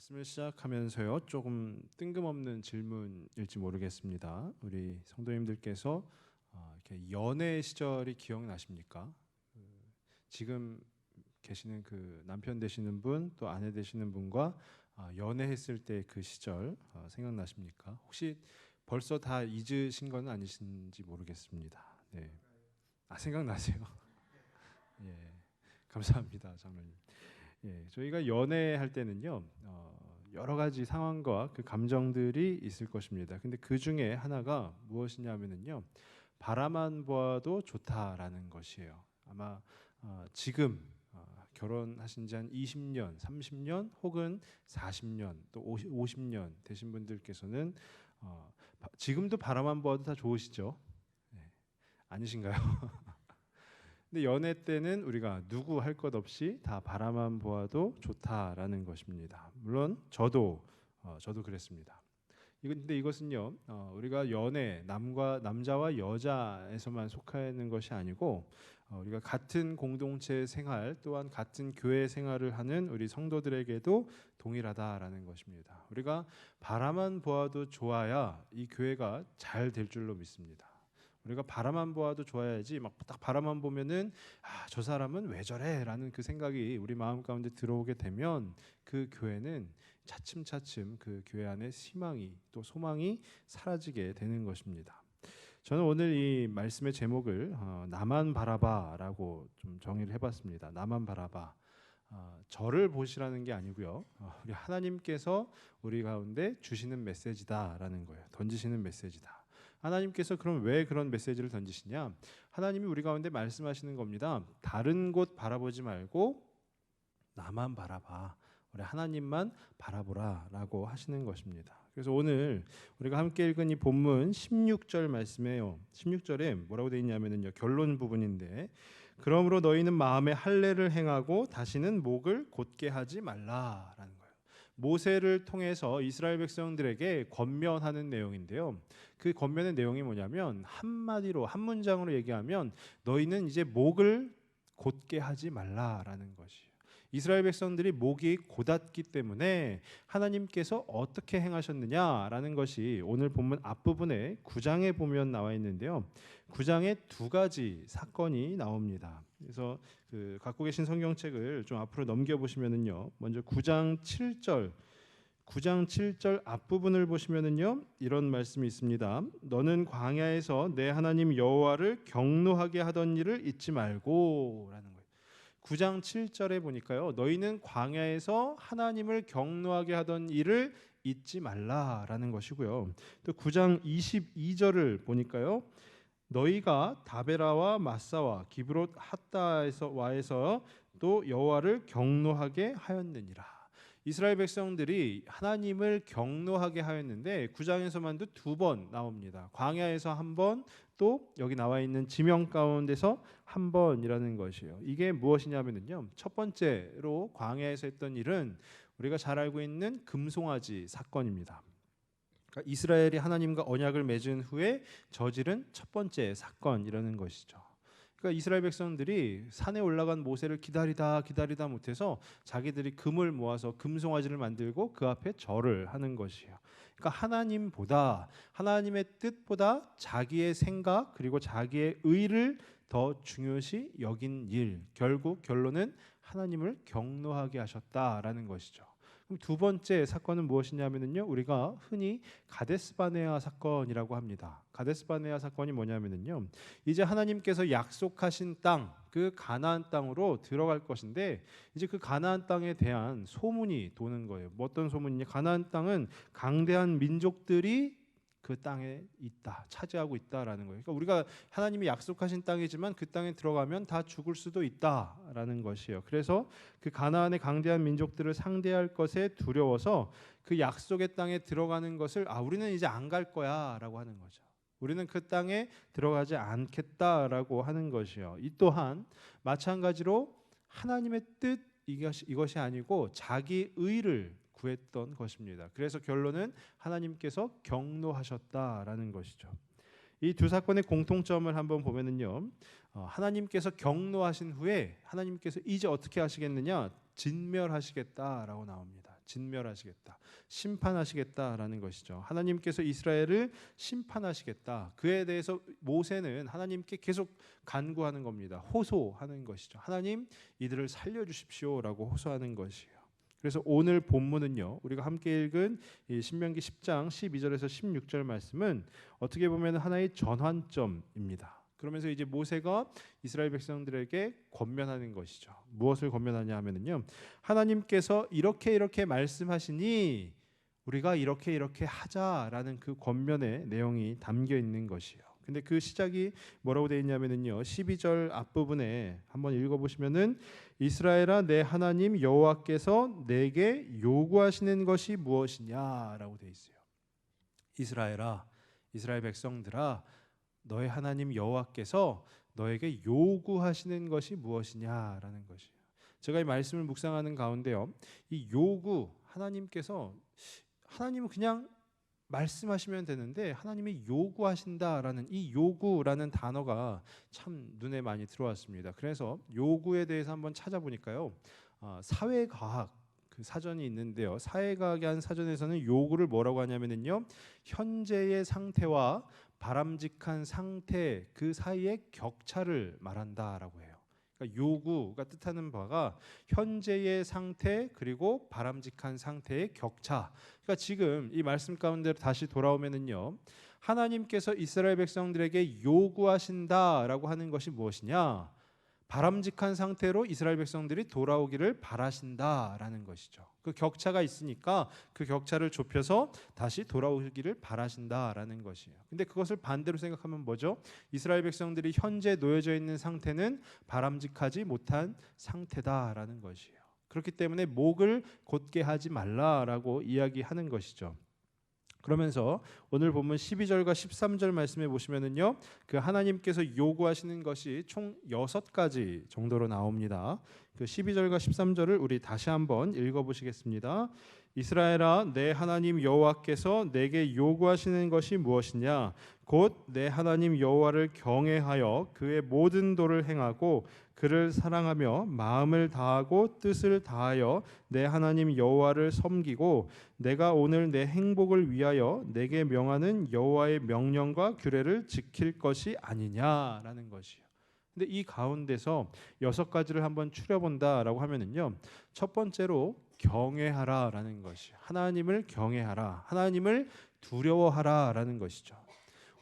말씀을 시작하면서요, 조금 뜬금없는 질문일지 모르겠습니다. 우리 성도님들께서 이렇게 연애 시절이 기억나십니까? 지금 계시는 그 남편 되시는 분, 또 아내 되시는 분과 연애했을 때 그 시절 생각나십니까? 혹시 벌써 다 잊으신 건 아니신지 모르겠습니다. 네, 생각나세요? 예, 감사합니다, 장로님. 예, 저희가 연애할 때는요, 여러 가지 상황과 그 감정들이 있을 것입니다. 근데 그 중에 하나가 무엇이냐면요, 바라만 보아도 좋다라는 것이에요. 아마 지금 결혼하신 지 한 20년, 30년 혹은 40년 또 50년 되신 분들께서는 지금도 바라만 보아도 다 좋으시죠? 네, 아니신가요? 근데 연애 때는 우리가 누구 할 것 없이 다 바라만 보아도 좋다라는 것입니다. 물론 저도 그랬습니다. 근데 이것은요, 우리가 연애 남자와 여자에서만 속하는 것이 아니고 우리가 같은 공동체 생활 또한 같은 교회 생활을 하는 우리 성도들에게도 동일하다라는 것입니다. 우리가 바라만 보아도 좋아야 이 교회가 잘 될 줄로 믿습니다. 우리가 바라만 보아도 좋아야지 막 딱 바라만 보면은 저 사람은 왜 저래라는 그 생각이 우리 마음 가운데 들어오게 되면 그 교회는 차츰차츰 그 교회 안에 희망이 또 소망이 사라지게 되는 것입니다. 저는 오늘 이 말씀의 제목을 나만 바라봐라고 좀 정의를 해봤습니다. 나만 바라봐. 저를 보시라는 게 아니고요. 우리 하나님께서 우리 가운데 주시는 메시지다라는 거예요. 던지시는 메시지다. 하나님께서 그럼 왜 그런 메시지를 던지시냐? 하나님이 우리 가운데 말씀하시는 겁니다. 다른 곳 바라보지 말고 나만 바라봐. 우리 하나님만 바라보라라고 하시는 것입니다. 그래서 오늘 우리가 함께 읽은 이 본문 16절 말씀에요. 16절에 뭐라고 되어 있냐면요. 결론 부분인데 그러므로 너희는 마음에 할례를 행하고 다시는 목을 곧게 하지 말라라는 거예요. 모세를 통해서 이스라엘 백성들에게 권면하는 내용인데요. 그 권면의 내용이 뭐냐면 한마디로 한 문장으로 얘기하면 너희는 이제 목을 곧게 하지 말라라는 것이에요. 이스라엘 백성들이 목이 곧았기 때문에 하나님께서 어떻게 행하셨느냐라는 것이 오늘 본문 앞부분에 9장에 보면 나와 있는데요. 9장에 두 가지 사건이 나옵니다. 그래서 그 갖고 계신 성경책을 좀 앞으로 넘겨 보시면은요. 먼저 9장 7절 앞부분을 보시면은요. 이런 말씀이 있습니다. 너는 광야에서 내 하나님 여호와를 경노하게 하던 일을 잊지 말고라는 거예요. 9장 7절에 보니까요. 너희는 광야에서 하나님을 경노하게 하던 일을 잊지 말라라는 것이고요. 또 9장 22절을 보니까요. 너희가 다베라와 마사와 기브롯 핫다와에서 또 여호와를 경노하게 하였느니라. 이스라엘 백성들이 하나님을 경노하게 하였는데 9장에서만도 두 번 나옵니다. 광야에서 한 번, 또 여기 나와 있는 지명 가운데서 한 번이라는 것이에요. 이게 무엇이냐면요. 첫 번째로 광야에서 했던 일은 우리가 잘 알고 있는 금송아지 사건입니다. 그러니까 이스라엘이 하나님과 언약을 맺은 후에 저지른 첫 번째 사건이라는 것이죠. 그러니까 이스라엘 백성들이 산에 올라간 모세를 기다리다 못해서 자기들이 금을 모아서 금송아지를 만들고 그 앞에 절을 하는 것이에요. 그러니까 하나님의 뜻보다 자기의 생각 그리고 자기의 의를 더 중요시 여긴 일, 결국 결론은 하나님을 경노하게 하셨다라는 것이죠. 그럼 두 번째 사건은 무엇이냐면요, 우리가 흔히 가데스바네아 사건이라고 합니다. 가데스바네아 사건이 뭐냐면요, 이제 하나님께서 약속하신 땅, 그 가나안 땅으로 들어갈 것인데 이제 그 가나안 땅에 대한 소문이 도는 거예요. 뭐 어떤 소문이냐? 가나안 땅은 강대한 민족들이 그 땅에 있다, 차지하고 있다라는 거예요. 그러니까 우리가 하나님이 약속하신 땅이지만 그 땅에 들어가면 다 죽을 수도 있다라는 것이에요. 그래서 그 가나안의 강대한 민족들을 상대할 것에 두려워서 그 약속의 땅에 들어가는 것을 우리는 이제 안 갈 거야라고 하는 거죠. 우리는 그 땅에 들어가지 않겠다라고 하는 것이요. 이 또한 마찬가지로 하나님의 뜻 이것이 아니고 자기 의를 구했던 것입니다. 그래서 결론은 하나님께서 경노하셨다라는 것이죠. 이 두 사건의 공통점을 한번 보면은요, 하나님께서 경노하신 후에 하나님께서 이제 어떻게 하시겠느냐? 진멸하시겠다라고 나옵니다. 진멸하시겠다, 심판하시겠다라는 것이죠. 하나님께서 이스라엘을 심판하시겠다. 그에 대해서 모세는 하나님께 계속 간구하는 겁니다. 호소하는 것이죠. 하나님, 이들을 살려주십시오라고 호소하는 것이에요. 그래서 오늘 본문은요, 우리가 함께 읽은 이 신명기 10장 12절에서 16절 말씀은 어떻게 보면 하나의 전환점입니다. 그러면서 이제 모세가 이스라엘 백성들에게 권면하는 것이죠. 무엇을 권면하냐 하면은요, 하나님께서 이렇게 말씀하시니 우리가 이렇게 하자라는 그 권면의 내용이 담겨 있는 것이에요. 근데 그 시작이 뭐라고 되어 있냐면은요, 12절 앞부분에 한번 읽어보시면은 이스라엘아, 내 하나님 여호와께서 내게 요구하시는 것이 무엇이냐라고 되어 있어요. 이스라엘아, 이스라엘 백성들아, 너의 하나님 여호와께서 너에게 요구하시는 것이 무엇이냐라는 것이에요. 제가 이 말씀을 묵상하는 가운데요, 이 요구, 하나님은 그냥 말씀하시면 되는데 하나님이 요구하신다라는 이 요구라는 단어가 참 눈에 많이 들어왔습니다. 그래서 요구에 대해서 한번 찾아보니까요, 사회과학 그 사전이 있는데요, 사회과학의 한 사전에서는 요구를 뭐라고 하냐면요, 현재의 상태와 바람직한 상태 그 사이의 격차를 말한다라고 해요. 그러니까 요구가 뜻하는 바가 현재의 상태 그리고 바람직한 상태의 격차. 그러니까 지금 이 말씀 가운데 다시 돌아오면은요, 하나님께서 이스라엘 백성들에게 요구하신다라고 하는 것이 무엇이냐? 바람직한 상태로 이스라엘 백성들이 돌아오기를 바라신다라는 것이죠. 그 격차가 있으니까 그 격차를 좁혀서 다시 돌아오기를 바라신다라는 것이에요. 근데 그것을 반대로 생각하면 뭐죠? 이스라엘 백성들이 현재 놓여져 있는 상태는 바람직하지 못한 상태다라는 것이에요. 그렇기 때문에 목을 곧게 하지 말라라고 이야기하는 것이죠. 그러면서 오늘 본문 12절과 13절 말씀에 보시면은요, 그 하나님께서 요구하시는 것이 총 6가지 정도로 나옵니다. 그 12절과 13절을 우리 다시 한번 읽어보시겠습니다. 이스라엘아, 내 하나님 여호와께서 내게 요구하시는 것이 무엇이냐? 곧 내 하나님 여호와를 경외하여 그의 모든 도를 행하고 그를 사랑하며 마음을 다하고 뜻을 다하여 내 하나님 여호와를 섬기고 내가 오늘 내 행복을 위하여 내게 명하는 여호와의 명령과 규례를 지킬 것이 아니냐라는 것이에요. 근데 이 가운데서 6가지를 한번 추려본다라고 하면은요, 첫 번째로 경외하라라는 것이, 하나님을 경외하라, 하나님을 두려워하라라는 것이죠.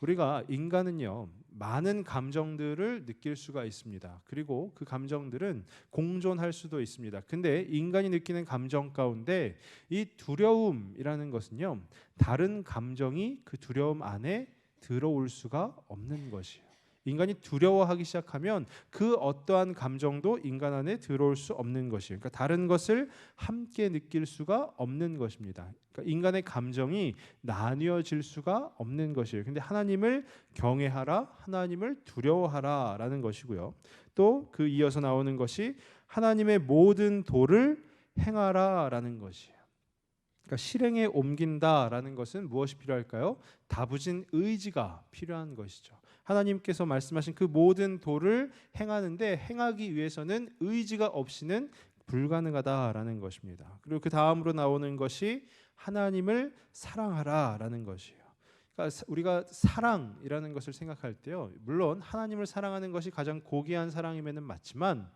우리가 인간은요, 많은 감정들을 느낄 수가 있습니다. 그리고 그 감정들은 공존할 수도 있습니다. 근데 인간이 느끼는 감정 가운데 이 두려움이라는 것은요, 다른 감정이 그 두려움 안에 들어올 수가 없는 것이에요. 인간이 두려워하기 시작하면 그 어떠한 감정도 인간 안에 들어올 수 없는 것이에요. 그러니까 다른 것을 함께 느낄 수가 없는 것입니다. 그러니까 인간의 감정이 나뉘어질 수가 없는 것이에요. 근데 하나님을 경외하라, 하나님을 두려워하라라는 것이고요. 또 그 이어서 나오는 것이 하나님의 모든 도를 행하라라는 것이에요. 그러니까 실행에 옮긴다라는 것은 무엇이 필요할까요? 다부진 의지가 필요한 것이죠. 하나님께서 말씀하신 그 모든 도를 행하는데 행하기 위해서는 의지가 없이는 불가능하다라는 것입니다. 그리고 그 다음으로 나오는 것이 하나님을 사랑하라라는 것이에요. 그러니까 우리가 사랑이라는 것을 생각할 때요, 물론 하나님을 사랑하는 것이 가장 고귀한 사랑임에는 맞지만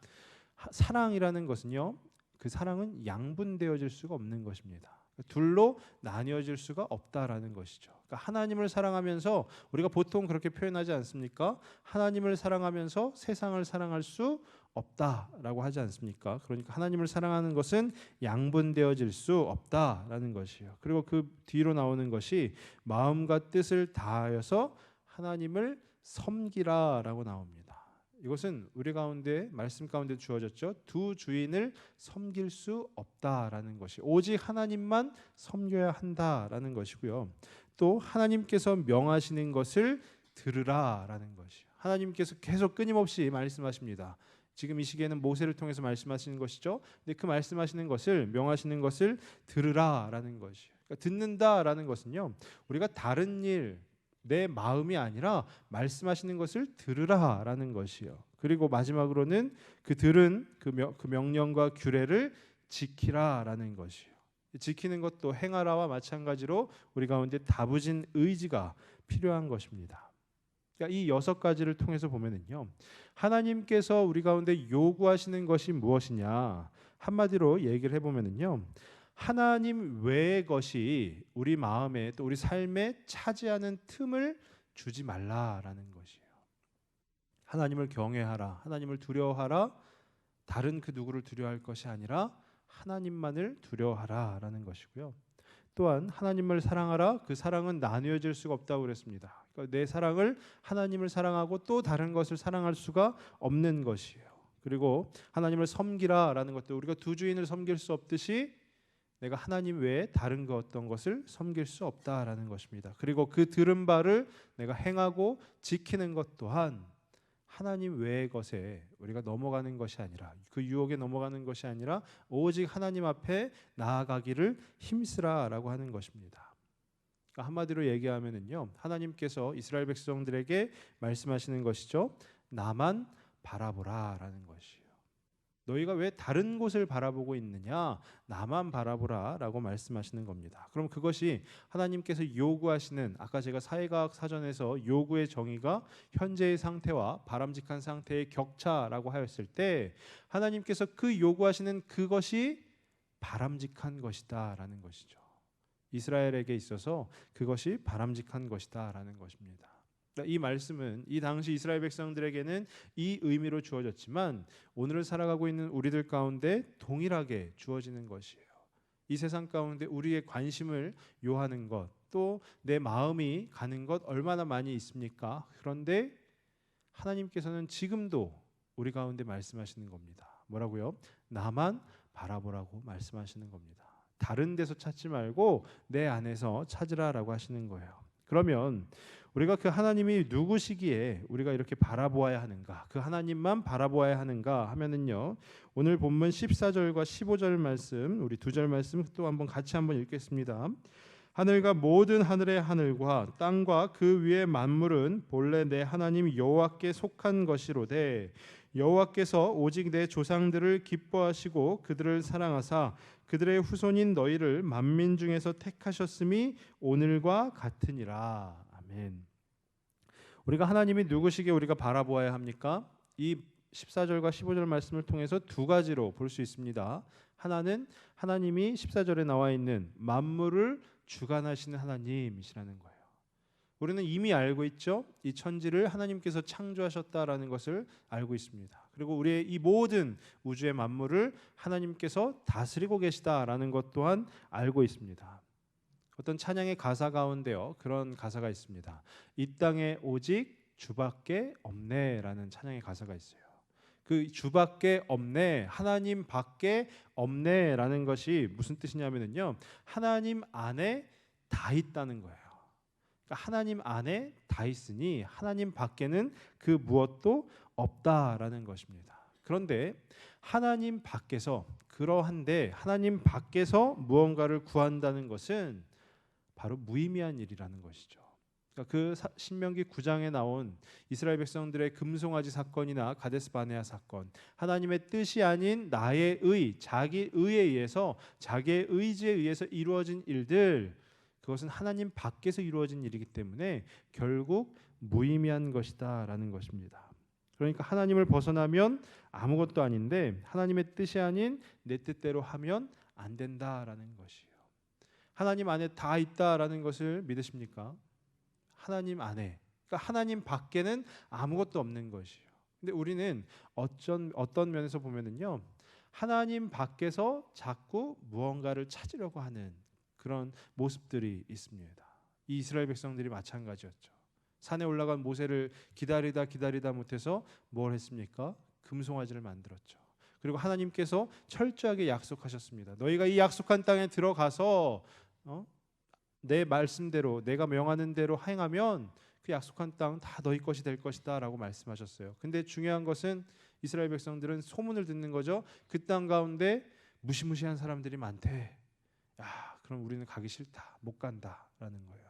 사랑이라는 것은요, 그 사랑은 양분되어질 수가 없는 것입니다. 둘로 나뉘어질 수가 없다라는 것이죠. 그러니까 하나님을 사랑하면서 우리가 보통 그렇게 표현하지 않습니까? 하나님을 사랑하면서 세상을 사랑할 수 없다라고 하지 않습니까? 그러니까 하나님을 사랑하는 것은 양분되어질 수 없다라는 것이에요. 그리고 그 뒤로 나오는 것이 마음과 뜻을 다하여서 하나님을 섬기라라고 나옵니다. 이것은 우리 가운데 말씀 가운데 주어졌죠. 두 주인을 섬길 수 없다라는 것이, 오직 하나님만 섬겨야 한다라는 것이고요. 또 하나님께서 명하시는 것을 들으라라는 것이요. 하나님께서 계속 끊임없이 말씀하십니다. 지금 이 시기에는 모세를 통해서 말씀하시는 것이죠. 근데 그 말씀하시는 것을, 명하시는 것을 들으라라는 것이요. 그러니까 듣는다라는 것은요, 우리가 다른 일, 내 마음이 아니라 말씀하시는 것을 들으라라는 것이요. 그리고 마지막으로는 그 들은 그 명령과 규례를 지키라라는 것이요. 지키는 것도 행하라와 마찬가지로 우리 가운데 다부진 의지가 필요한 것입니다. 그러니까 이 6가지를 통해서 보면은요, 하나님께서 우리 가운데 요구하시는 것이 무엇이냐, 한마디로 얘기를 해보면은요, 하나님 외의 것이 우리 마음에 또 우리 삶에 차지하는 틈을 주지 말라라는 것이에요. 하나님을 경외하라, 하나님을 두려워하라, 다른 그 누구를 두려워할 것이 아니라 하나님만을 두려워하라라는 것이고요. 또한 하나님을 사랑하라, 그 사랑은 나누어질 수가 없다고 그랬습니다. 그러니까 내 사랑을 하나님을 사랑하고 또 다른 것을 사랑할 수가 없는 것이에요. 그리고 하나님을 섬기라라는 것도 우리가 두 주인을 섬길 수 없듯이 내가 하나님 외에 다른 어떤 것을 섬길 수 없다라는 것입니다. 그리고 그 들은 바를 내가 행하고 지키는 것 또한 하나님 외의 것에 우리가 넘어가는 것이 아니라, 그 유혹에 넘어가는 것이 아니라 오직 하나님 앞에 나아가기를 힘쓰라라고 하는 것입니다. 그러니까 한마디로 얘기하면은요, 하나님께서 이스라엘 백성들에게 말씀하시는 것이죠. 나만 바라보라라는 것이에요. 너희가 왜 다른 곳을 바라보고 있느냐? 나만 바라보라라고 말씀하시는 겁니다. 그럼 그것이 하나님께서 요구하시는, 아까 제가 사회과학 사전에서 요구의 정의가 현재의 상태와 바람직한 상태의 격차라고 하였을 때, 하나님께서 그 요구하시는 그것이 바람직한 것이다라는 것이죠. 이스라엘에게 있어서 그것이 바람직한 것이다라는 것입니다. 이 말씀은 이 당시 이스라엘 백성들에게는 이 의미로 주어졌지만 오늘을 살아가고 있는 우리들 가운데 동일하게 주어지는 것이에요. 이 세상 가운데 우리의 관심을 요하는 것, 또 내 마음이 가는 것 얼마나 많이 있습니까? 그런데 하나님께서는 지금도 우리 가운데 말씀하시는 겁니다. 뭐라고요? 나만 바라보라고 말씀하시는 겁니다. 다른 데서 찾지 말고 내 안에서 찾으라라고 하시는 거예요. 그러면 우리가 그 하나님이 누구시기에 우리가 이렇게 바라보아야 하는가, 그 하나님만 바라보아야 하는가 하면은요, 오늘 본문 14절과 15절 말씀, 우리 2절 말씀 또 한번 같이 한번 읽겠습니다. 하늘과 모든 하늘의 하늘과 땅과 그 위의 만물은 본래 내 하나님 여호와께 속한 것이로되 여호와께서 오직 내 조상들을 기뻐하시고 그들을 사랑하사 그들의 후손인 너희를 만민 중에서 택하셨음이 오늘과 같으니라. 아멘. 우리가 하나님이 누구시기에 우리가 바라보아야 합니까? 이 14절과 15절 말씀을 통해서 두 가지로 볼 수 있습니다. 하나는 하나님이 14절에 나와 있는 만물을 주관하시는 하나님이시라는 거예요. 우리는 이미 알고 있죠. 이 천지를 하나님께서 창조하셨다라는 것을 알고 있습니다. 그리고 우리의 이 모든 우주의 만물을 하나님께서 다스리고 계시다라는 것 또한 알고 있습니다. 어떤 찬양의 가사 가운데요, 그런 가사가 있습니다. 이 땅에 오직 주밖에 없네라는 찬양의 가사가 있어요. 그 주밖에 없네, 하나님 밖에 없네라는 것이 무슨 뜻이냐면요, 하나님 안에 다 있다는 거예요. 그러니까 하나님 안에 다 있으니 하나님 밖에는 그 무엇도 없다라는 것입니다. 그런데 하나님 밖에서, 그러한데 하나님 밖에서 무언가를 구한다는 것은 바로 무의미한 일이라는 것이죠. 그러니까 그 신명기 9장에 나온 이스라엘 백성들의 금송아지 사건이나 가데스 바네아 사건, 하나님의 뜻이 아닌 나의 의, 자기 의에 의해서, 자기의 의지에 의해서 이루어진 일들, 그것은 하나님 밖에서 이루어진 일이기 때문에 결국 무의미한 것이다라는 것입니다. 그러니까 하나님을 벗어나면 아무것도 아닌데 하나님의 뜻이 아닌 내 뜻대로 하면 안 된다라는 것이에요. 하나님 안에 다 있다라는 것을 믿으십니까? 하나님 안에, 그러니까 하나님 밖에는 아무것도 없는 것이에요. 근데 우리는 어떤 면에서 보면은요, 하나님 밖에서 자꾸 무언가를 찾으려고 하는 그런 모습들이 있습니다. 이 이스라엘 백성들이 마찬가지였죠. 산에 올라간 모세를 기다리다 못해서 뭘 했습니까? 금송아지를 만들었죠. 그리고 하나님께서 철저하게 약속하셨습니다. 너희가 이 약속한 땅에 들어가서 내 말씀대로, 내가 명하는 대로 행하면 그 약속한 땅 다 너희 것이 될 것이다 라고 말씀하셨어요. 근데 중요한 것은 이스라엘 백성들은 소문을 듣는 거죠. 그 땅 가운데 무시무시한 사람들이 많대. 야, 그럼 우리는 가기 싫다, 못 간다 라는 거예요.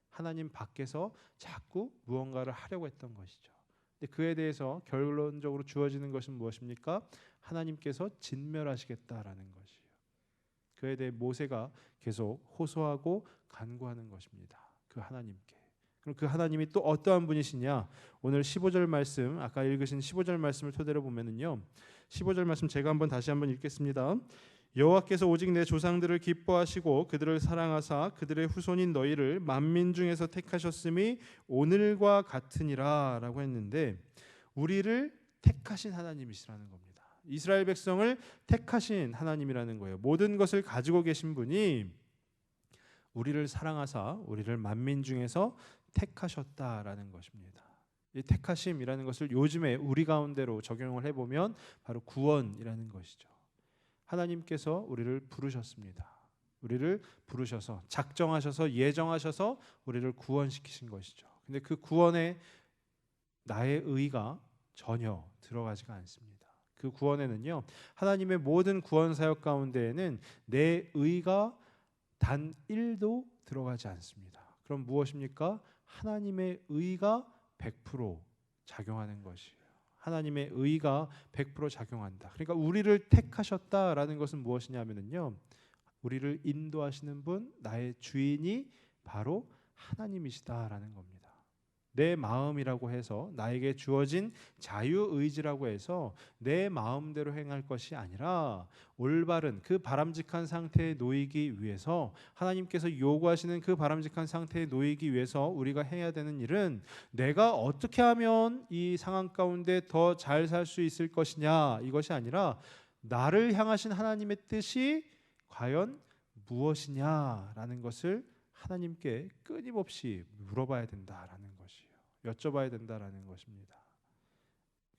하나님 밖에서 자꾸 무언가를 하려고 했던 것이죠. 근데 그에 대해서 결론적으로 주어지는 것은 무엇입니까? 하나님께서 진멸하시겠다라는 것이에요. 그에 대해 모세가 계속 호소하고 간구하는 것입니다. 그 하나님께. 그럼 그 하나님이 또 어떠한 분이시냐? 오늘 15절 말씀, 아까 읽으신 15절 말씀을 토대로 보면은요. 15절 말씀 제가 다시 한번 읽겠습니다. 여호와께서 오직 내 조상들을 기뻐하시고 그들을 사랑하사 그들의 후손인 너희를 만민 중에서 택하셨음이 오늘과 같으니라라고 했는데, 우리를 택하신 하나님이시라는 겁니다. 이스라엘 백성을 택하신 하나님이라는 거예요. 모든 것을 가지고 계신 분이 우리를 사랑하사 우리를 만민 중에서 택하셨다라는 것입니다. 이 택하심이라는 것을 요즘에 우리 가운데로 적용을 해보면 바로 구원이라는 것이죠. 하나님께서 우리를 부르셨습니다. 우리를 부르셔서 작정하셔서 예정하셔서 우리를 구원시키신 것이죠. 근데 그 구원에 나의 의가 전혀 들어가지가 않습니다. 그 구원에는요, 하나님의 모든 구원 사역 가운데에는 내 의가 단 1도 들어가지 않습니다. 그럼 무엇입니까? 하나님의 의가 100% 작용하는 것이에요. 하나님의 의가 100% 작용한다. 그러니까 우리를 택하셨다라는 것은 무엇이냐면요, 우리를 인도하시는 분, 나의 주인이 바로 하나님이시다라는 겁니다. 내 마음이라고 해서 나에게 주어진 자유의지라고 해서 내 마음대로 행할 것이 아니라 올바른 그 바람직한 상태에 놓이기 위해서, 하나님께서 요구하시는 그 바람직한 상태에 놓이기 위해서 우리가 해야 되는 일은 내가 어떻게 하면 이 상황 가운데 더 잘 살 수 있을 것이냐, 이것이 아니라 나를 향하신 하나님의 뜻이 과연 무엇이냐라는 것을 하나님께 끊임없이 물어봐야 된다라는 것이에요. 여쭤봐야 된다라는 것입니다.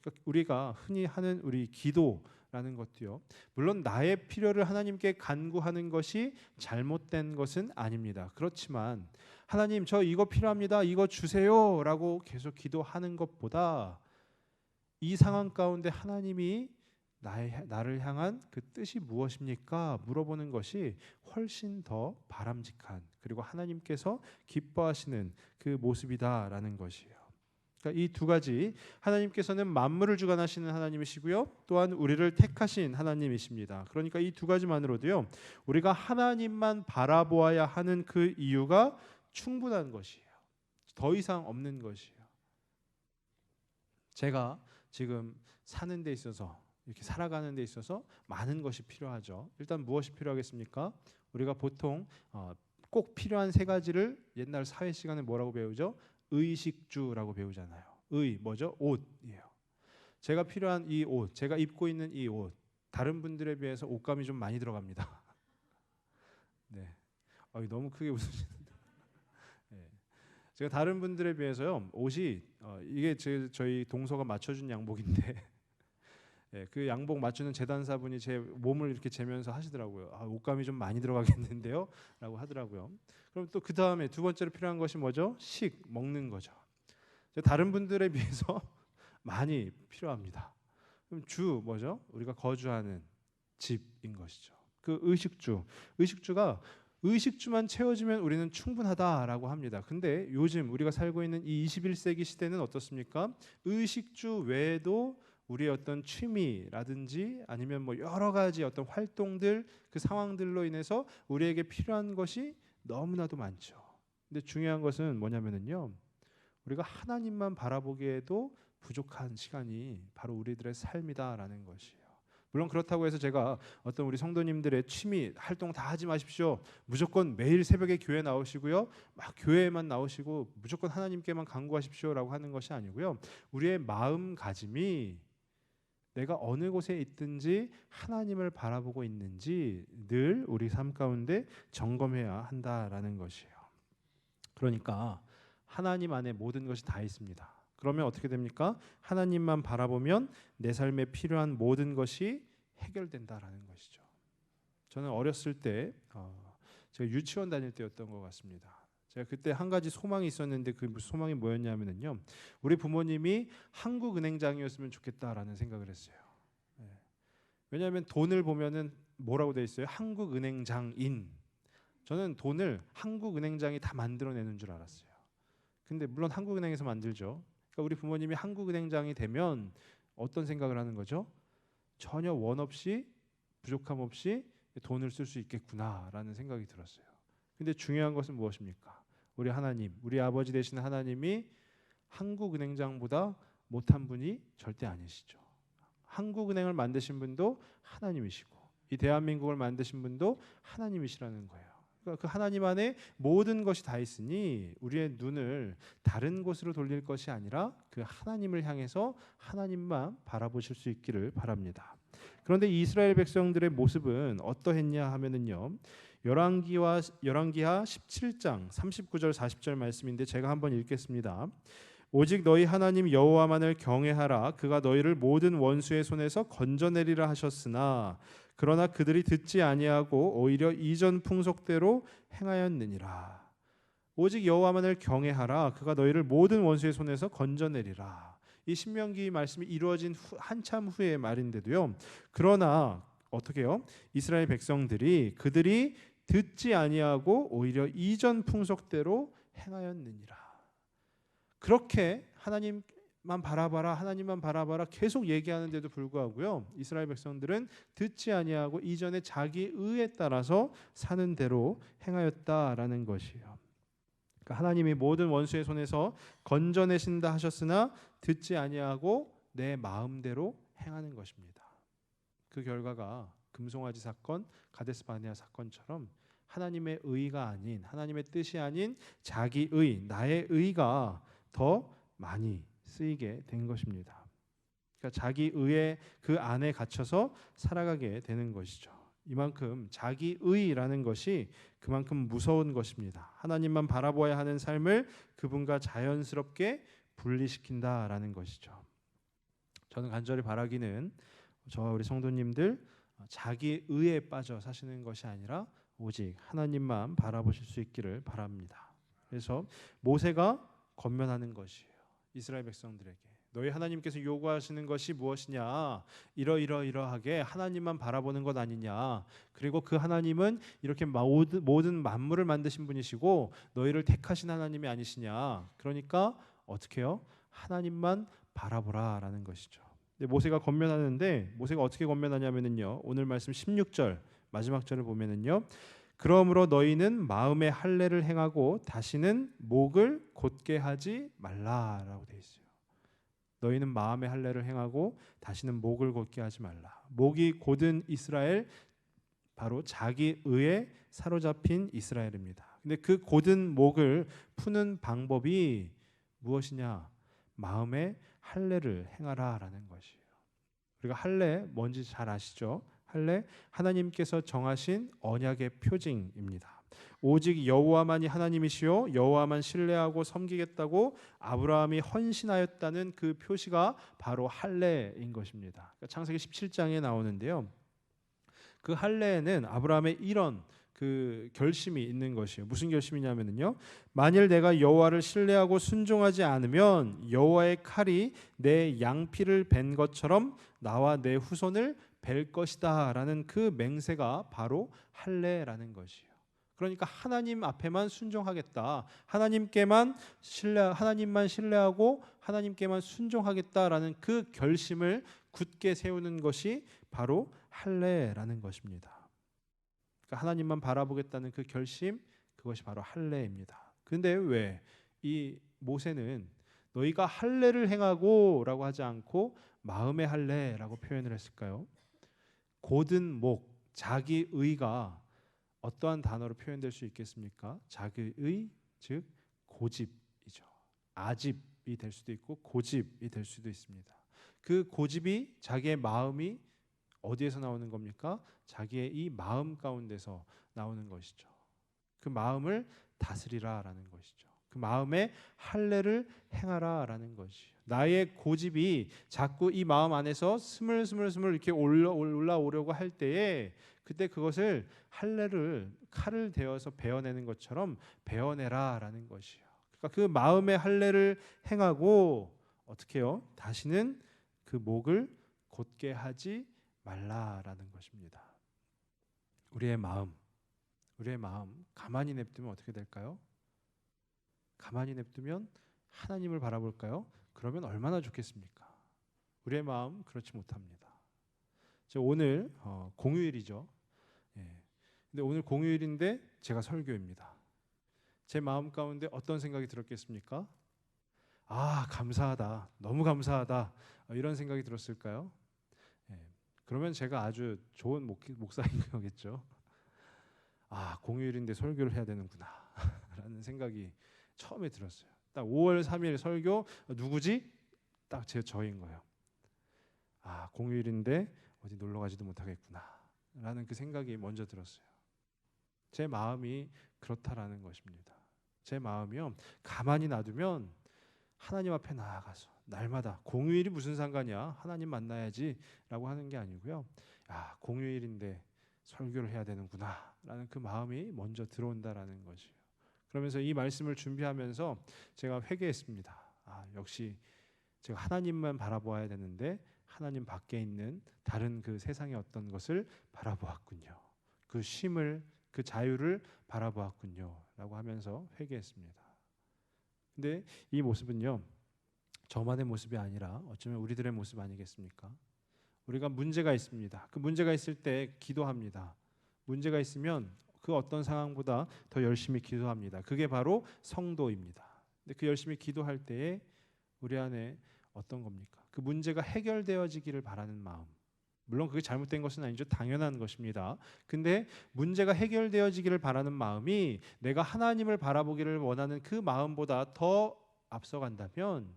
그러니까 우리가 흔히 하는 우리 기도라는 것도요, 물론 나의 필요를 하나님께 간구하는 것이 잘못된 것은 아닙니다. 그렇지만 하나님, 저 이거 필요합니다, 이거 주세요라고 계속 기도하는 것보다 이 상황 가운데 하나님이 나를 향한 그 뜻이 무엇입니까? 물어보는 것이 훨씬 더 바람직한, 그리고 하나님께서 기뻐하시는 그 모습이다라는 것이에요. 그러니까 이 두 가지, 하나님께서는 만물을 주관하시는 하나님이시고요, 또한 우리를 택하신 하나님이십니다. 그러니까 이 두 가지만으로도요, 우리가 하나님만 바라보아야 하는 그 이유가 충분한 것이에요. 더 이상 없는 것이에요. 제가 지금 사는 데 있어서, 이렇게 살아가는 데 있어서 많은 것이 필요하죠. 일단 무엇이 필요하겠습니까? 우리가 보통 꼭 필요한 세 가지를 옛날 사회 시간에 뭐라고 배우죠? 의식주라고 배우잖아요. 의 뭐죠? 옷이에요. 제가 필요한 이 옷, 제가 입고 있는 이 옷, 다른 분들에 비해서 옷감이 좀 많이 들어갑니다. 네, 너무 크게 웃으시는데. 네. 제가 다른 분들에 비해서요, 옷이 이게 저희 동서가 맞춰준 양복인데 예, 그 양복 맞추는 재단사분이 제 몸을 이렇게 재면서 하시더라고요. 옷감이 좀 많이 들어가겠는데요? 라고 하더라고요. 그럼 또 그 다음에 두 번째로 필요한 것이 뭐죠? 먹는 거죠. 다른 분들에 비해서 많이 필요합니다. 그럼 뭐죠? 우리가 거주하는 집인 것이죠. 그 의식주만 채워지면 우리는 충분하다라고 합니다. 근데 요즘 우리가 살고 있는 이 21세기 시대는 어떻습니까? 의식주 외에도 우리의 어떤 취미라든지 아니면 뭐 여러 가지 어떤 활동들, 그 상황들로 인해서 우리에게 필요한 것이 너무나도 많죠. 근데 중요한 것은 뭐냐면요, 우리가 하나님만 바라보기에도 부족한 시간이 바로 우리들의 삶이다라는 것이에요. 물론 그렇다고 해서 제가 어떤 우리 성도님들의 취미 활동 다 하지 마십시오, 무조건 매일 새벽에 교회 나오시고요, 막 교회에만 나오시고 무조건 하나님께만 간구하십시오라고 하는 것이 아니고요, 우리의 마음가짐이 내가 어느 곳에 있든지 하나님을 바라보고 있는지 늘 우리 삶 가운데 점검해야 한다라는 것이에요. 그러니까 하나님 안에 모든 것이 다 있습니다. 그러면 어떻게 됩니까? 하나님만 바라보면 내 삶에 필요한 모든 것이 해결된다라는 것이죠. 저는 어렸을 때 제가 유치원 다닐 때였던 것 같습니다. 제가 그때 한 가지 소망이 있었는데 그 소망이 뭐였냐면요, 우리 부모님이 한국은행장이었으면 좋겠다라는 생각을 했어요. 네. 왜냐하면 돈을 보면은 뭐라고 돼 있어요? 한국은행장인. 저는 돈을 한국은행장이 다 만들어내는 줄 알았어요. 근데 물론 한국은행에서 만들죠. 그러니까 우리 부모님이 한국은행장이 되면 어떤 생각을 하는 거죠? 전혀 원 없이, 부족함 없이 돈을 쓸 수 있겠구나라는 생각이 들었어요. 근데 중요한 것은 무엇입니까? 우리 하나님, 우리 아버지 되시는 하나님이 한국은행장보다 못한 분이 절대 아니시죠. 한국은행을 만드신 분도 하나님이시고 이 대한민국을 만드신 분도 하나님이시라는 거예요. 그러니까 그 하나님 안에 모든 것이 다 있으니 우리의 눈을 다른 곳으로 돌릴 것이 아니라 그 하나님을 향해서 하나님만 바라보실 수 있기를 바랍니다. 그런데 이스라엘 백성들의 모습은 어떠했냐 하면은요. 열왕기하 17장 39절 40절 말씀인데 제가 한번 읽겠습니다. 오직 너희 하나님 여호와만을 경외하라. 그가 너희를 모든 원수의 손에서 건져내리라 하셨으나 그러나 그들이 듣지 아니하고 오히려 이전 풍속대로 행하였느니라. 오직 여호와만을 경외하라. 그가 너희를 모든 원수의 손에서 건져내리라. 이 신명기 말씀이 이루어진 한참 후의 말인데도요. 그러나 어떻게요? 이스라엘 백성들이 그들이 듣지 아니하고 오히려 이전 풍속대로 행하였느니라. 그렇게 하나님만 바라봐라, 하나님만 바라봐라 계속 얘기하는데도 불구하고요. 이스라엘 백성들은 듣지 아니하고 이전에 자기 의에 따라서 사는 대로 행하였다라는 것이에요. 그러니까 하나님이 모든 원수의 손에서 건져내신다 하셨으나 듣지 아니하고 내 마음대로 행하는 것입니다. 그 결과가 금송아지 사건, 가데스 바네아 사건처럼 하나님의 의가 아닌, 하나님의 뜻이 아닌 자기 의, 나의 의가 더 많이 쓰이게 된 것입니다. 그러니까 자기 의의 그 안에 갇혀서 살아가게 되는 것이죠. 이만큼 자기 의라는 것이 그만큼 무서운 것입니다. 하나님만 바라보아야 하는 삶을 그분과 자연스럽게 분리시킨다라는 것이죠. 저는 간절히 바라기는 저와 우리 성도님들 자기 의에 빠져 사시는 것이 아니라 오직 하나님만 바라보실 수 있기를 바랍니다. 그래서 모세가 권면하는 것이에요. 이스라엘 백성들에게 너희 하나님께서 요구하시는 것이 무엇이냐? 이러이러하게 하나님만 바라보는 것 아니냐? 그리고 그 하나님은 이렇게 모든 만물을 만드신 분이시고 너희를 택하신 하나님이 아니시냐? 그러니까 어떻게 해요? 하나님만 바라보라라는 것이죠. 근데 모세가 권면하는데 모세가 어떻게 권면하냐면요. 오늘 말씀 16절 마지막 절을 보면은요. 그러므로 너희는 마음의 할례를 행하고 다시는 목을 곧게 하지 말라라고 되어 있어요. 너희는 마음의 할례를 행하고 다시는 목을 곧게 하지 말라. 목이 곧은 이스라엘, 바로 자기 의에 사로잡힌 이스라엘입니다. 근데 그 곧은 목을 푸는 방법이 무엇이냐? 마음의 할례를 행하라라는 것이에요. 우리가 할례 뭔지 잘 아시죠? 할례 하나님께서 정하신 언약의 표징입니다. 오직 여호와만이 하나님이시요 여호와만 신뢰하고 섬기겠다고 아브라함이 헌신하였다는 그 표시가 바로 할례인 것입니다. 그러니까 창세기 17장에 나오는데요. 그 할례에는 아브라함의 이런 그 결심이 있는 것이에요. 무슨 결심이냐면요. 만일 내가 여호와를 신뢰하고 순종하지 않으면 여호와의 칼이 내 양피를 벤 것처럼 나와 내 후손을 벨 것이다라는 그 맹세가 바로 할례라는 것이에요. 그러니까 하나님 앞에만 순종하겠다. 하나님만 신뢰하고 하나님께만 순종하겠다라는 그 결심을 굳게 세우는 것이 바로 할례라는 것입니다. 그러니까 하나님만 바라보겠다는 그 결심, 그것이 바로 할례입니다. 그런데 왜 이 모세는 너희가 할례를 행하고라고 하지 않고 마음의 할례라고 표현을 했을까요? 곧은 목, 자기 의가 어떠한 단어로 표현될 수 있겠습니까? 자기 의, 즉 고집이죠. 아집이 될 수도 있고 고집이 될 수도 있습니다. 그 고집이 자기의 마음이 어디에서 나오는 겁니까? 자기의 이 마음 가운데서 나오는 것이죠. 그 마음을 다스리라라는 것이죠. 그 마음에 할례를 행하라라는 것이죠. 나의 고집이 자꾸 이 마음 안에서 스물스물 이렇게 올라오려고 할 때에 그때 그것을 할례를 칼을 대어서 베어내는 것처럼 베어내라라는 것이요. 그러니까 그 마음의 할례를 행하고 어떻게 해요? 다시는 그 목을 곧게 하지 말라라는 것입니다. 우리의 마음 가만히 냅두면 어떻게 될까요? 가만히 냅두면 하나님을 바라볼까요? 그러면 얼마나 좋겠습니까? 우리의 마음 그렇지 못합니다. 오늘 공휴일이죠. 근데 오늘 공휴일인데 제가 설교입니다. 제 마음 가운데 어떤 생각이 들었겠습니까? 아, 감사하다. 너무 감사하다. 이런 생각이 들었을까요? 예, 그러면 제가 아주 좋은 목사인 거겠죠. 아, 공휴일인데 설교를 해야 되는구나 라는 생각이 처음에 들었어요. 딱 5월 3일 설교 누구지? 딱 저인 거예요. 아, 공휴일인데 어디 놀러 가지도 못하겠구나 라는 그 생각이 먼저 들었어요. 제 마음이 그렇다라는 것입니다. 제 마음이요, 가만히 놔두면 하나님 앞에 나아가서 날마다 공휴일이 무슨 상관이야, 하나님 만나야지 라고 하는 게 아니고요, 야, 공휴일인데 설교를 해야 되는구나 라는 그 마음이 먼저 들어온다라는 것이에요. 그러면서 이 말씀을 준비하면서 제가 회개했습니다. 아, 역시 제가 하나님만 바라보아야 되는데 하나님 밖에 있는 다른 그 세상의 어떤 것을 바라보았군요. 그 쉼을, 그 자유를 바라보았군요 라고 하면서 회개했습니다. 근데 이 모습은요, 저만의 모습이 아니라 어쩌면 우리들의 모습 아니겠습니까? 우리가 문제가 있습니다. 그 문제가 있을 때 기도합니다. 문제가 있으면 그 어떤 상황보다 더 열심히 기도합니다. 그게 바로 성도입니다. 근데 그 열심히 기도할 때에 우리 안에 어떤 겁니까? 그 문제가 해결되어지기를 바라는 마음. 물론 그게 잘못된 것은 아니죠. 당연한 것입니다. 근데 문제가 해결되어지기를 바라는 마음이 내가 하나님을 바라보기를 원하는 그 마음보다 더 앞서간다면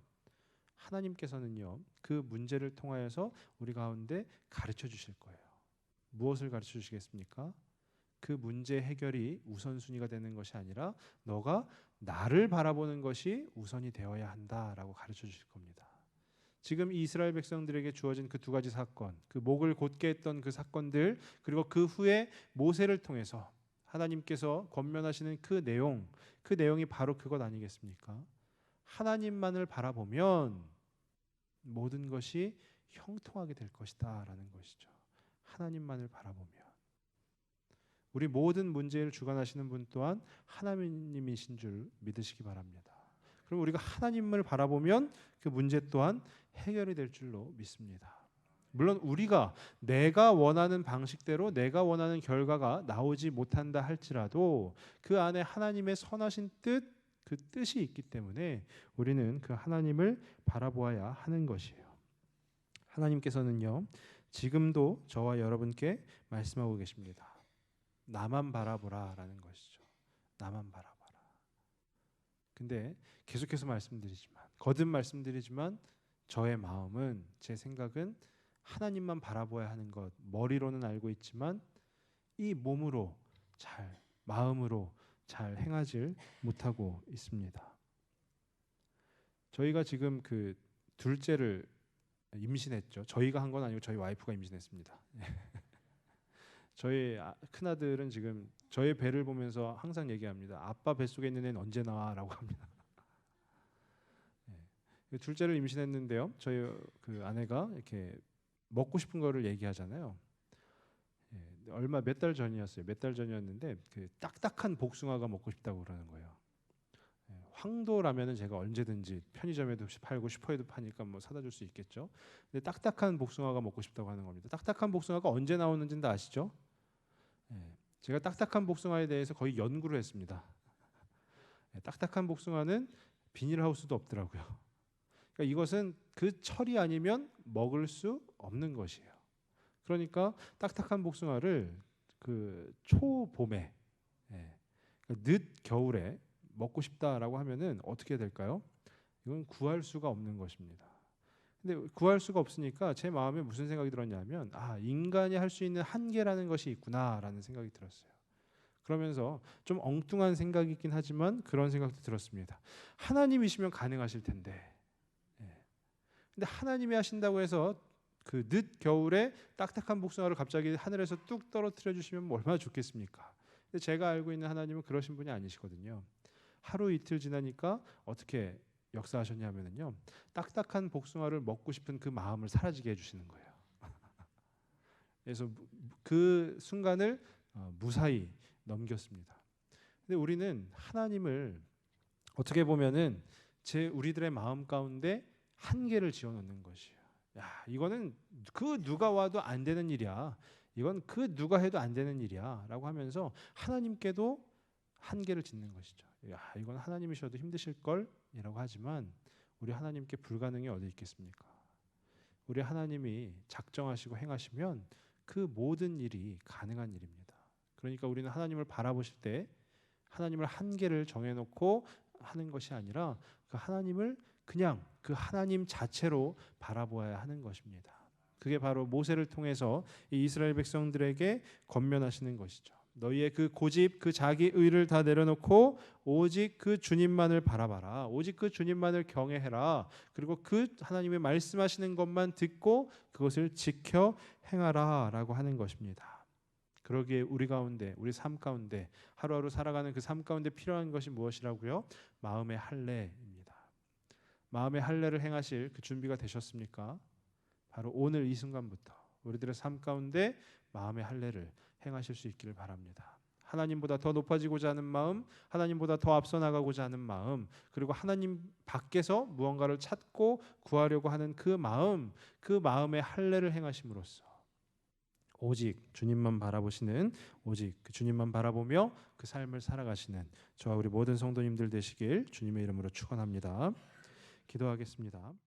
하나님께서는요, 그 문제를 통하여서 우리 가운데 가르쳐 주실 거예요. 무엇을 가르쳐 주시겠습니까? 그 문제 해결이 우선순위가 되는 것이 아니라 너가 나를 바라보는 것이 우선이 되어야 한다라고 가르쳐 주실 겁니다. 지금 이스라엘 백성들에게 주어진 그 두 가지 사건, 그 목을 곧게 했던 그 사건들, 그리고 그 후에 모세를 통해서 하나님께서 권면하시는 그 내용이 바로 그것 아니겠습니까? 하나님만을 바라보면 모든 것이 형통하게 될 것이다라는 것이죠. 하나님만을 바라보면. 우리 모든 문제를 주관하시는 분 또한 하나님이신 줄 믿으시기 바랍니다. 그럼 우리가 하나님을 바라보면 그 문제 또한 해결이 될 줄로 믿습니다. 물론 우리가 내가 원하는 방식대로 내가 원하는 결과가 나오지 못한다 할지라도 그 안에 하나님의 선하신 뜻, 그 뜻이 있기 때문에 우리는 그 하나님을 바라보아야 하는 것이에요. 하나님께서는요, 지금도 저와 여러분께 말씀하고 계십니다. 나만 바라보라라는 것이죠. 나만 바라봐라. 근데 계속해서 거듭 말씀드리지만 저의 마음은, 제 생각은 하나님만 바라봐야 하는 것, 머리로는 알고 있지만 이 몸으로 마음으로 잘 행하지 못하고 있습니다. 저희가 지금 그 둘째를 임신했죠. 저희가 한 건 아니고 저희 와이프가 임신했습니다. 저희 큰아들은 지금 저의 배를 보면서 항상 얘기합니다. 아빠 뱃속에 있는 애는 언제 나와라고 합니다. 둘째를 임신했는데요. 저희 그 아내가 이렇게 먹고 싶은 거를 얘기하잖아요. 몇 달 전이었어요. 몇 달 전이었는데 그 딱딱한 복숭아가 먹고 싶다고 그러는 거예요. 황도라면은 제가 언제든지 편의점에도 팔고 슈퍼에도 파니까 뭐 사다 줄 수 있겠죠. 근데 딱딱한 복숭아가 먹고 싶다고 하는 겁니다. 딱딱한 복숭아가 언제 나오는지는 다 아시죠? 제가 딱딱한 복숭아에 대해서 거의 연구를 했습니다. 딱딱한 복숭아는 비닐하우스도 없더라고요. 그러니까 이것은 그 철이 아니면 먹을 수 없는 것이에요. 그러니까 딱딱한 복숭아를 그 초봄에, 늦 겨울에 먹고 싶다라고 하면은 어떻게 해야 될까요? 이건 구할 수가 없는 것입니다. 근데 구할 수가 없으니까 제 마음에 무슨 생각이 들었냐면, 아, 인간이 할 수 있는 한계라는 것이 있구나라는 생각이 들었어요. 그러면서 좀 엉뚱한 생각이긴 하지만 그런 생각도 들었습니다. 하나님이시면 가능하실 텐데. 근데 하나님이 하신다고 해서 그 늦 겨울에 딱딱한 복숭아를 갑자기 하늘에서 뚝 떨어뜨려 주시면 뭐 얼마나 좋겠습니까? 근데 제가 알고 있는 하나님은 그러신 분이 아니시거든요. 하루 이틀 지나니까 어떻게 역사하셨냐면요, 딱딱한 복숭아를 먹고 싶은 그 마음을 사라지게 해주시는 거예요. 그래서 그 순간을 무사히 넘겼습니다. 근데 우리는 하나님을 어떻게 보면은 우리들의 마음 가운데 한계를 지어놓는 것이에요. 야, 이거는 그 누가 와도 안 되는 일이야. 이건 그 누가 해도 안 되는 일이야라고 하면서 하나님께도 한계를 짓는 것이죠. 야, 이건 하나님이셔도 힘드실 걸이라고 하지만 우리 하나님께 불가능이 어디 있겠습니까? 우리 하나님이 작정하시고 행하시면 그 모든 일이 가능한 일입니다. 그러니까 우리는 하나님을 바라보실 때 하나님을 한계를 정해놓고 하는 것이 아니라 그 하나님을 그냥 그 하나님 자체로 바라보아야 하는 것입니다. 그게 바로 모세를 통해서 이 이스라엘 백성들에게 권면하시는 것이죠. 너희의 그 고집, 그 자기 의를 다 내려놓고 오직 그 주님만을 바라봐라. 오직 그 주님만을 경외해라. 그리고 그 하나님의 말씀하시는 것만 듣고 그것을 지켜 행하라라고 하는 것입니다. 그러기에 우리 가운데, 우리 삶 가운데 하루하루 살아가는 그 삶 가운데 필요한 것이 무엇이라고요? 마음의 할례입니다. 마음의 할례를 행하실 그 준비가 되셨습니까? 바로 오늘 이 순간부터 우리들의 삶 가운데 마음의 할례를 행하실 수 있기를 바랍니다. 하나님보다 더 높아지고자 하는 마음, 하나님보다 더 앞서 나가고자 하는 마음, 그리고 하나님 밖에서 무언가를 찾고 구하려고 하는 그 마음, 그 마음의 할례를 행하심으로써 오직 주님만 바라보시는, 오직 그 주님만 바라보며 그 삶을 살아가시는 저와 우리 모든 성도님들 되시길 주님의 이름으로 축원합니다. 기도하겠습니다.